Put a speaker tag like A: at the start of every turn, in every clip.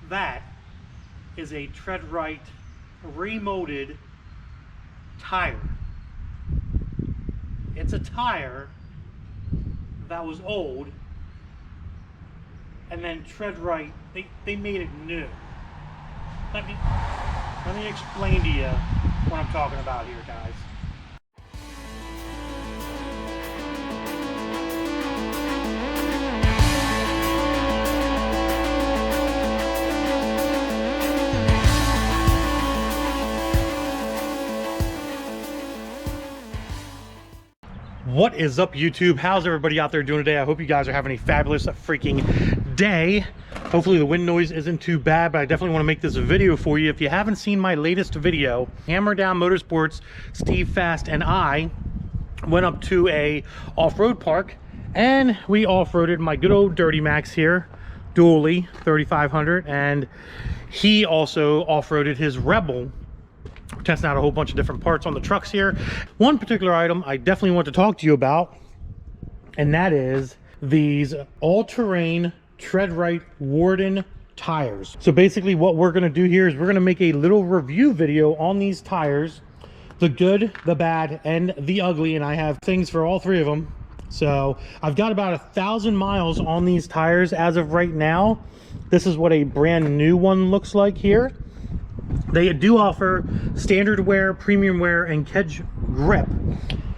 A: That is a Treadwright remolded tire. It's a tire that was old, and then Treadwright, they made it new. Let me explain to you what I'm talking about here, guys. What is up, YouTube? How's everybody out there doing today? I hope you guys are having a fabulous freaking day. Hopefully the wind noise isn't too bad, but I definitely want to make this a video for you. If you haven't seen my latest video, Hammer Down Motorsports, Steve Fast and I went up to a off-road park and we off-roaded my good old Dirty Max here, dually 3500, and he also off-roaded his Rebel, testing out a whole bunch of different parts on the trucks here. One particular item I definitely want to talk to you about, and that is these all-terrain Treadwright Warden tires. So basically what we're going to do here is we're going to make a little review video on these tires, the good, the bad, and the ugly, and I have things for all three of them. So I've got about 1,000 miles on these tires as of right now. This is what a brand new one looks like here. They do offer standard wear, premium wear, and kedge grip.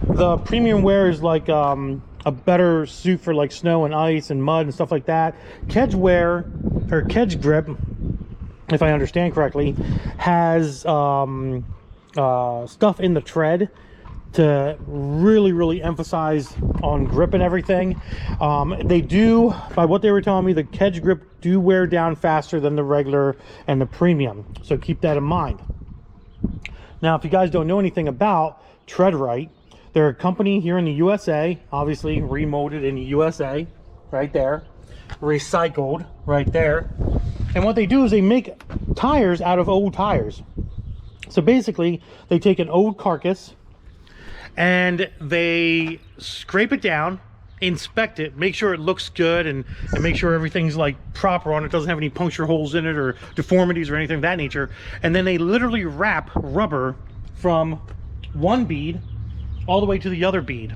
A: The premium wear is like a better suit for like snow and ice and mud and stuff like that. Kedge wear, or kedge grip, if I understand correctly, has stuff in the tread to really emphasize on grip and everything. They do, by what they were telling me, the kedge grip do wear down faster than the regular and the premium, so keep that in mind. Now, if you guys don't know anything about Treadwright, they're a company here in the USA, obviously remolded in the USA, right there, recycled right there. And what they do is they make tires out of old tires. So basically, they take an old carcass and they scrape it down, inspect it, make sure it looks good, and make sure everything's like proper on it, doesn't have any puncture holes in it or deformities or anything of that nature. And then they literally wrap rubber from one bead all the way to the other bead.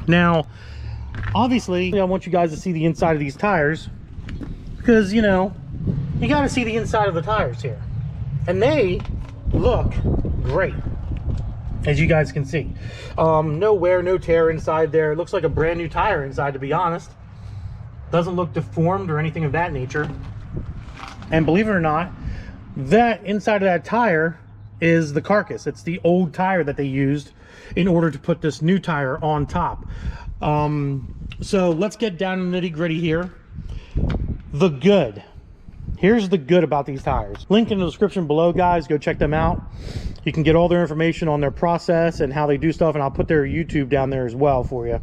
A: Now, obviously, I want you guys to see the inside of these tires because, you know, you got to see the inside of the tires here. And they look great, as you guys can see. No wear, no tear inside there. It looks like a brand new tire inside, to be honest. Doesn't look deformed or anything of that nature. And believe it or not, that inside of that tire is the carcass. It's the old tire that they used in order to put this new tire on top. So let's get down to the nitty-gritty here. The good. Here's the good about these tires. Link in the description below, guys. Go check them out. You can get all their information on their process and how they do stuff, and I'll put their YouTube down there as well for you.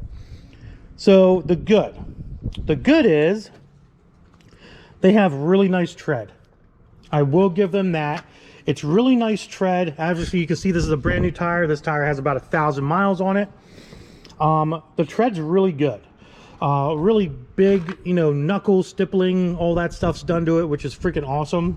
A: So the good. The good is they have really nice tread. I will give them that. It's really nice tread. Obviously, you can see this is a brand new tire. This tire has about 1,000 miles on it. The tread's really good. Really big, you know, knuckle stippling, all that stuff's done to it, which is freaking awesome.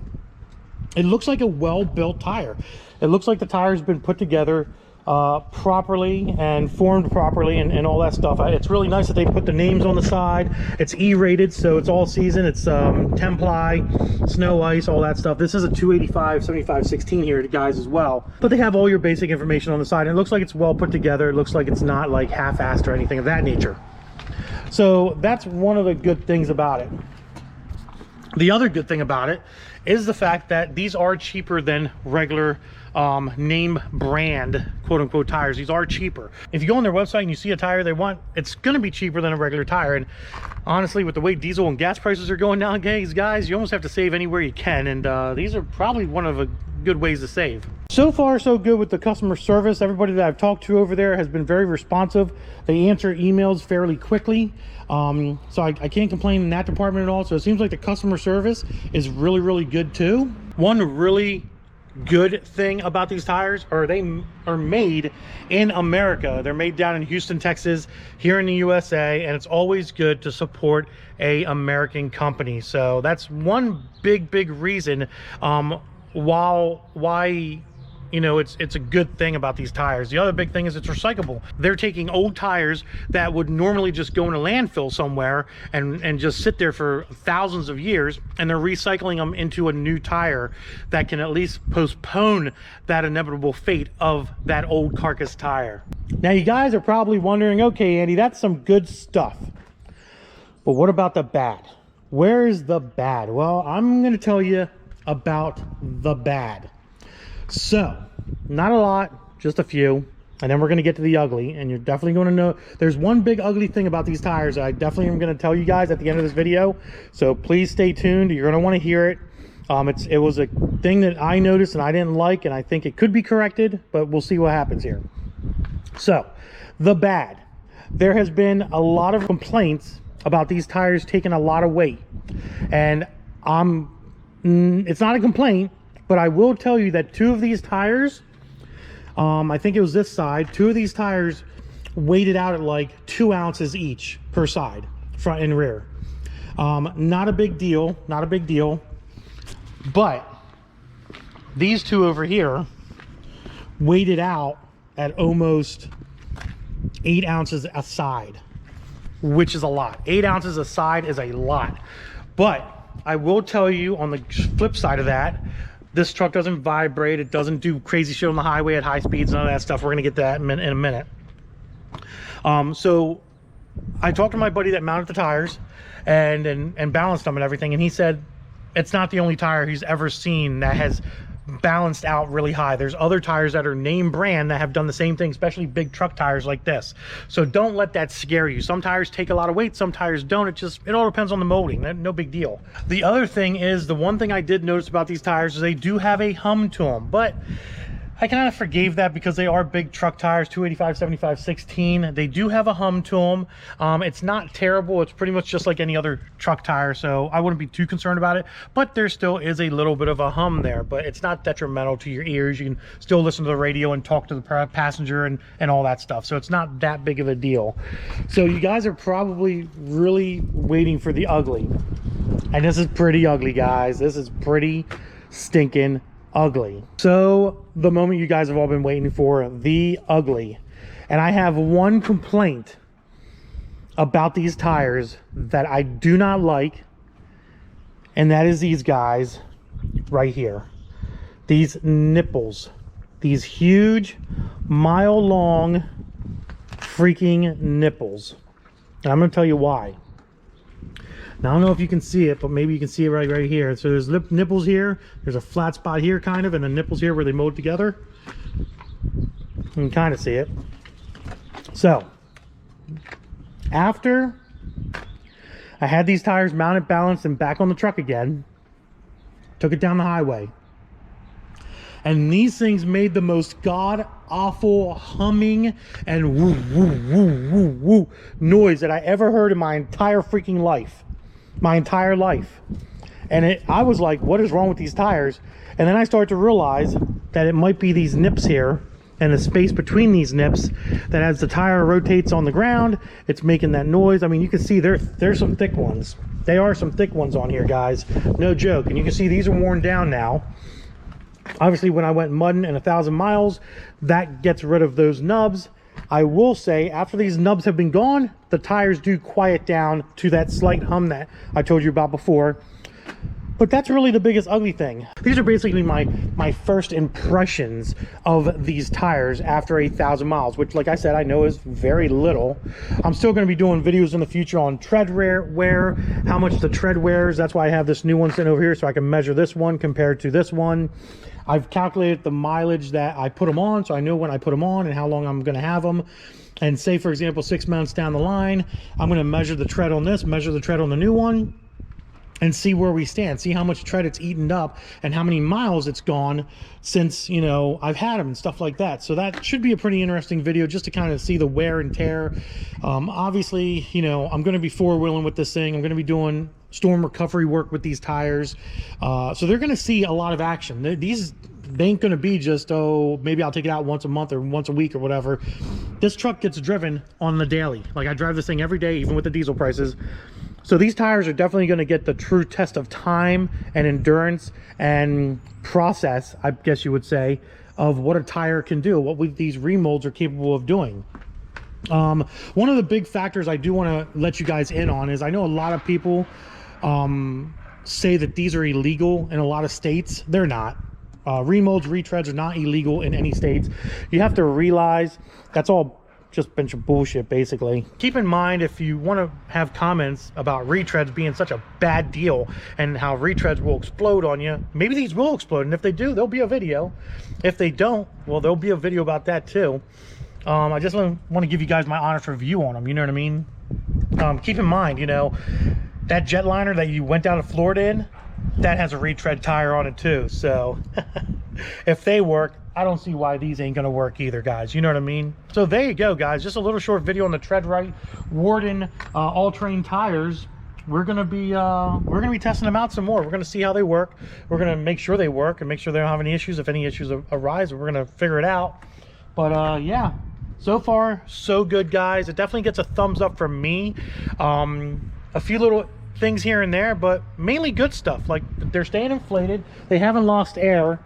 A: It looks like a well-built tire. It looks like the tire's been put together properly and formed properly and all that stuff. It's really nice that they put the names on the side. It's E-rated, so it's all season. It's 10 ply, snow, ice, all that stuff. This is a 285 75/16 here, guys, as well. But they have all your basic information on the side. And it looks like it's well put together. It looks like it's not like half-assed or anything of that nature. So that's one of the good things about it. The other good thing about it is the fact that these are cheaper than regular name brand quote-unquote tires. These are cheaper. If you go on their website and you see a tire they want, it's going to be cheaper than a regular tire. And honestly, with the way diesel and gas prices are going nowadays, guys, you almost have to save anywhere you can, and these are probably one of the good ways to save. So far so good with the customer service. Everybody that I've talked to over there has been very responsive. They answer emails fairly quickly, so I can't complain in that department at all. So it seems like the customer service is really good too. One really good thing about these tires are they are made in America. They're made down in Houston, Texas, here in the USA, and it's always good to support a American company. So that's one big reason why you know, it's a good thing about these tires. The other big thing is it's recyclable. They're taking old tires that would normally just go in a landfill somewhere and just sit there for thousands of years, and they're recycling them into a new tire that can at least postpone that inevitable fate of that old carcass tire. Now you guys are probably wondering, okay, Andy, that's some good stuff, but what about the bad? Where is the bad? Well, I'm gonna tell you about the bad. So, not a lot, just a few, and then we're going to get to the ugly, and you're definitely going to know there's one big ugly thing about these tires that I definitely am going to tell you guys at the end of this video, so please stay tuned. You're going to want to hear it. It was a thing that I noticed and I didn't like, and I think it could be corrected, but we'll see what happens here. So, the bad. There has been a lot of complaints about these tires taking a lot of weight, and it's not a complaint, but I will tell you that two of these tires, I think it was this side, two of these tires weighted out at like 2 ounces each per side, front and rear. Not a big deal, not a big deal. But these two over here weighted out at almost 8 ounces a side, which is a lot. 8 ounces a side is a lot. But I will tell you on the flip side of that, this truck doesn't vibrate. It doesn't do crazy shit on the highway at high speeds, none of that stuff. We're gonna get to that in a minute. So I talked to my buddy that mounted the tires and balanced them and everything, and he said it's not the only tire he's ever seen that has balanced out really high. There's other tires that are name brand that have done the same thing, especially big truck tires like this. So don't let that scare you. Some tires take a lot of weight, some tires don't. It all depends on the molding. No big deal. The other thing is, the one thing I did notice about these tires is they do have a hum to them, but I kind of forgave that because they are big truck tires, 285, 75, 16. They do have a hum to them. It's not terrible. It's pretty much just like any other truck tire, so I wouldn't be too concerned about it. But there still is a little bit of a hum there, but it's not detrimental to your ears. You can still listen to the radio and talk to the passenger and all that stuff. So it's not that big of a deal. So you guys are probably really waiting for the ugly. And this is pretty ugly, guys. This is pretty stinking ugly. So the moment you guys have all been waiting for, the ugly. And I have one complaint about these tires that I do not like, and that is these guys right here. These nipples. These huge, mile-long freaking nipples. And I'm going to tell you why. Now, I don't know if you can see it, but maybe you can see it right here. So there's nipples here. There's a flat spot here, kind of, and then nipples here where they mold together. You can kind of see it. So, after I had these tires mounted, balanced, and back on the truck again, took it down the highway, and these things made the most god-awful humming and woo, woo, woo, woo, woo noise that I ever heard in my entire freaking life. My entire life. And I was like, what is wrong with these tires? And then I started to realize that it might be these nips here and the space between these nips, that as the tire rotates on the ground, it's making that noise. I mean, you can see there's some thick ones. They are some thick ones on here, guys. No joke. And you can see these are worn down now. Obviously, when I went mudding and 1,000 miles, that gets rid of those nubs. I will say, after these nubs have been gone, the tires do quiet down to that slight hum that I told you about before. But that's really the biggest ugly thing. These are basically my first impressions of these tires after 1,000 miles, which, like I said, I know is very little. I'm still going to be doing videos in the future on tread wear, how much the tread wears. That's why I have this new one sitting over here, so I can measure this one compared to this one. I've calculated the mileage that I put them on, so I know when I put them on and how long I'm going to have them. And say, for example, 6 months down the line, I'm going to measure the tread on this, measure the tread on the new one, and see where we stand, see how much tread it's eaten up and how many miles it's gone since, you know, I've had them and stuff like that. So that should be a pretty interesting video just to kind of see the wear and tear. Obviously, you know, I'm going to be four-wheeling with this thing. I'm going to be doing storm recovery work with these tires. So they're going to see a lot of action. they ain't gonna be just, oh, maybe I'll take it out once a month or once a week or whatever. This truck gets driven on the daily. Like, I drive this thing every day, even with the diesel prices. So these tires are definitely going to get the true test of time and endurance and process, I guess you would say, of what a tire can do, what these remolds are capable of doing. One of the big factors I do want to let you guys in on is I know a lot of people say that these are illegal in a lot of states. They're not. Remolds, retreads are not illegal in any states. You have to realize that's all just a bunch of bullshit, basically. Keep in mind, if you want to have comments about retreads being such a bad deal and how retreads will explode on you, maybe these will explode, and if they do, there'll be a video. If they don't, well, there'll be a video about that too. I just want to give you guys my honest review on them, you know what I mean? Keep in mind, you know, that jetliner that you went down to Florida in, that has a retread tire on it too. So if they work, I don't see why these ain't gonna work either, guys. You know what I mean? So there you go, guys. Just a little short video on the Treadwright Warden all-terrain tires. We're gonna be testing them out some more. We're gonna see how they work. We're gonna make sure they work and make sure they don't have any issues. If any issues arise, we're gonna figure it out. But yeah, so far so good, guys. It definitely gets a thumbs up from me. A few little things here and there, but mainly good stuff. Like, they're staying inflated. They haven't lost air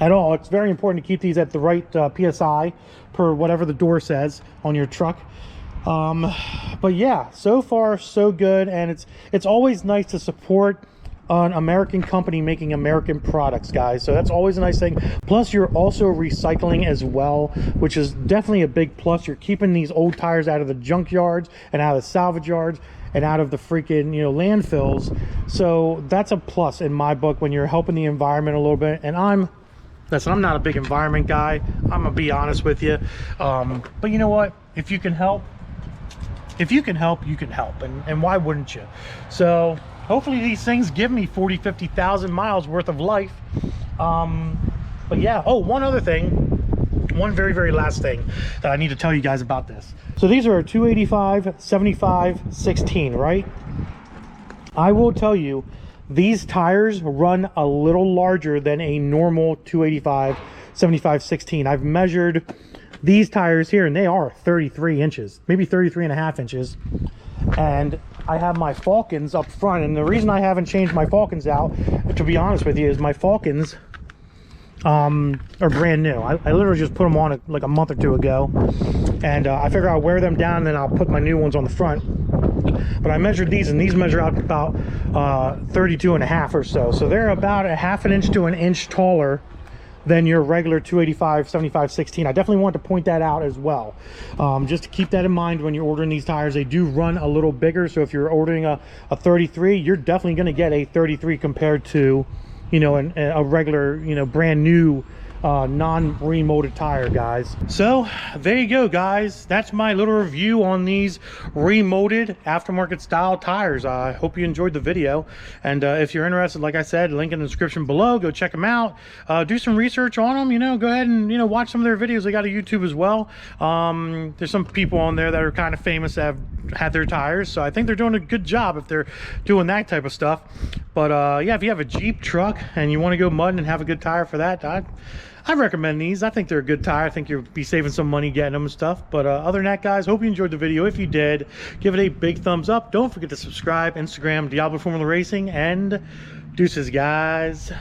A: at all. It's very important to keep these at the right PSI per whatever the door says on your truck. But yeah, so far so good, and it's always nice to support an American company making American products, guys. So that's always a nice thing. Plus, you're also recycling as well, which is definitely a big plus. You're keeping these old tires out of the junkyards and out of the salvage yards and out of the freaking, you know, landfills. So that's a plus in my book when you're helping the environment a little bit. And listen, I'm not a big environment guy, I'm gonna be honest with you. But you know what? If you can help, you can help. And why wouldn't you? So hopefully these things give me 40, 50,000 miles worth of life. But yeah, oh, one other thing, one very, very last thing that I need to tell you guys about this. So these are 285, 75, 16, right? I will tell you, these tires run a little larger than a normal 285, 75, 16. I've measured these tires here and they are 33 inches, maybe 33 and a half inches. And I have my Falcons up front, and the reason I haven't changed my Falcons out, to be honest with you, is my Falcons are brand new. I literally just put them on like a month or two ago, and I figure I'll wear them down and then I'll put my new ones on the front. But I measured these, and these measure out about 32 and a half or so. So they're about a half an inch to an inch taller than your regular 285, 75, 16. I definitely want to point that out as well. Just to keep that in mind when you're ordering these tires. They do run a little bigger. So if you're ordering a 33, you're definitely going to get a 33 compared to, you know, a regular, you know, brand new non-remolded tire, guys. So there you go, guys. That's my little review on these remolded aftermarket style tires. I hope you enjoyed the video, and if you're interested, like I said, link in the description below. Go check them out, do some research on them, you know, go ahead and, you know, watch some of their videos. They got a YouTube as well. There's some people on there that are kind of famous that have had their tires, so I think they're doing a good job if they're doing that type of stuff. But yeah, if you have a Jeep truck and you want to go mudding and have a good tire for that, I recommend these. I think they're a good tire. I think you'll be saving some money getting them and stuff. But other than that, guys, hope you enjoyed the video. If you did, give it a big thumbs up. Don't forget to subscribe. Instagram, Diablo Formula Racing, and deuces, guys.